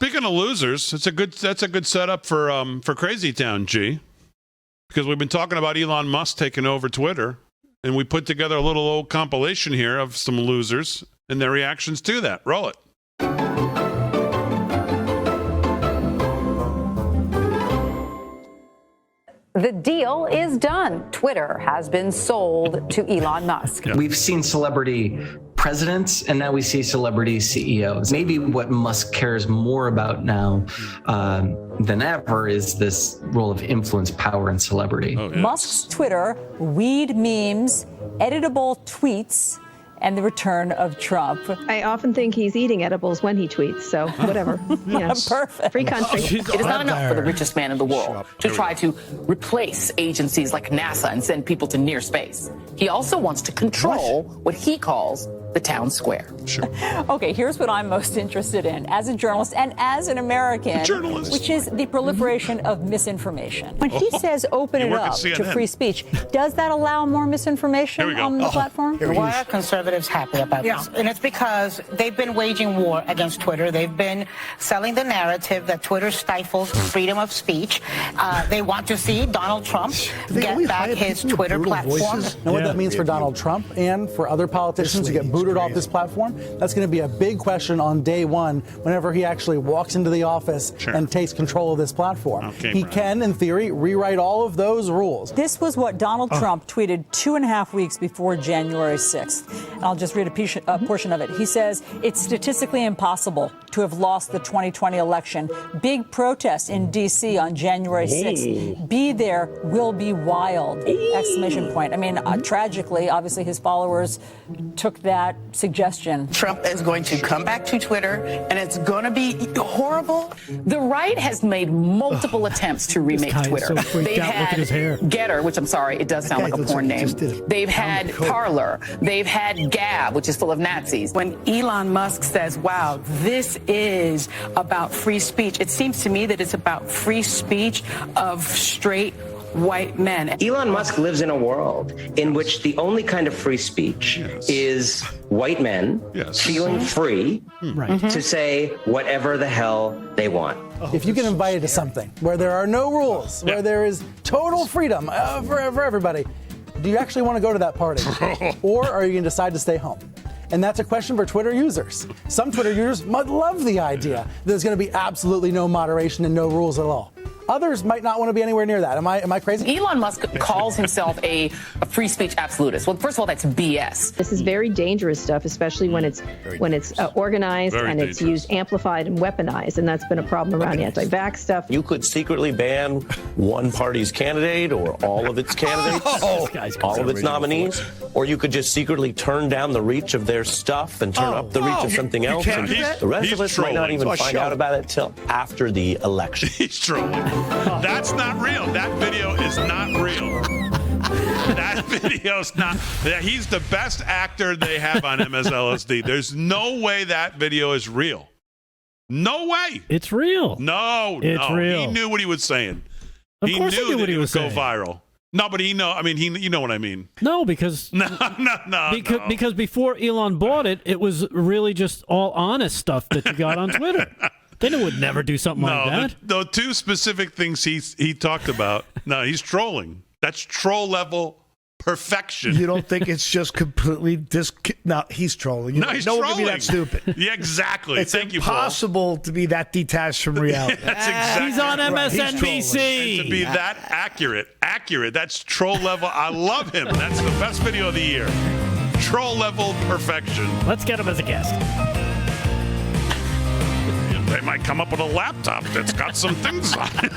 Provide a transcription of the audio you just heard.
speaking of losers, that's a good setup for Crazy Town, G. Because we've been talking about Elon Musk taking over Twitter, and we put together a little old compilation here of some losers and their reactions to that. Roll it. The deal is done. Twitter has been sold to Elon Musk. Yeah. We've seen celebrity presidents, and now we see celebrity CEOs. Maybe what Musk cares more about now than ever is this role of influence, power, and celebrity. Oh, yeah. Musk's Twitter, weed memes, editable tweets, and the return of Trump. I often think he's eating edibles when he tweets, so whatever. Perfect. Free country. It is not enough for the richest man in the world to try to replace agencies like NASA and send people to near space. He also wants to control what he calls the town square. Sure. Okay, here's what I'm most interested in as a journalist and as an American, which is the proliferation of misinformation. When he says open it up to free speech, does that allow more misinformation on the platform? Why are conservatives happy about this? And it's because they've been waging war against Twitter. They've been selling the narrative that Twitter stifles freedom of speech. They want to see Donald Trump get back his Twitter platform. Know what that means for Donald Trump and for other politicians who get booted off this platform? That's going to be a big question on day one whenever he actually walks into the office and takes control of this platform. Okay, he can, in theory, rewrite all of those rules. This was what Donald Trump tweeted 2.5 weeks before January 6th. And I'll just read a portion of it. He says, it's statistically impossible to have lost the 2020 election. Big protest in D.C. on January 6th. Be there will be wild! Exclamation point. I mean, tragically, obviously his followers took that suggestion. Trump is going to come back to Twitter, and it's going to be horrible. The right has made multiple attempts to remake Twitter. They've had Getter, which I'm sorry, it does sound like a porn name. They've had Parler. They've had Gab, which is full of Nazis. When Elon Musk says, wow, this is about free speech, it seems to me that it's about free speech of straight white men. Elon Musk lives in a world in which the only kind of free speech is white men feeling free to say whatever the hell they want. If you get invited to something where there are no rules, where there is total freedom for everybody, do you actually want to go to that party? Or are you going to decide to stay home? And that's a question for Twitter users. Some Twitter users might love the idea that there's going to be absolutely no moderation and no rules at all. Others might not want to be anywhere near that. Am I crazy? Elon Musk calls himself a free speech absolutist. Well, first of all, that's BS. This is very dangerous stuff, especially when it's organized and it's used, amplified, and weaponized. And that's been a problem around anti-vax stuff. You could secretly ban one party's candidate or all of its candidates, all of its nominees, or you could just secretly turn down the reach of their stuff and turn up the reach of something else. And the rest of us might not even find out about it till after the election. He's trolling. That's not real. That video is not real. That video's not. He's the best actor they have on MSLSD. There's no way that video is real. No way. It's real. No, it's real. He knew what he was saying. Of course he knew what he was saying. Go viral. No, but he know. I mean, you know what I mean. No, because because before Elon bought it, it was really just all honest stuff that you got on Twitter. Then it would never do something like that. The two specific things he talked about. No, he's trolling. That's troll level perfection. You don't think it's just completely No, he's trolling. No, he's trolling. No one can be that stupid. Yeah, exactly. It's impossible to be that detached from reality. That's exactly. He's on MSNBC. And to be that accurate. That's troll level. I love him. That's the best video of the year. Troll level perfection. Let's get him as a guest. They might come up with a laptop that's got some things on it.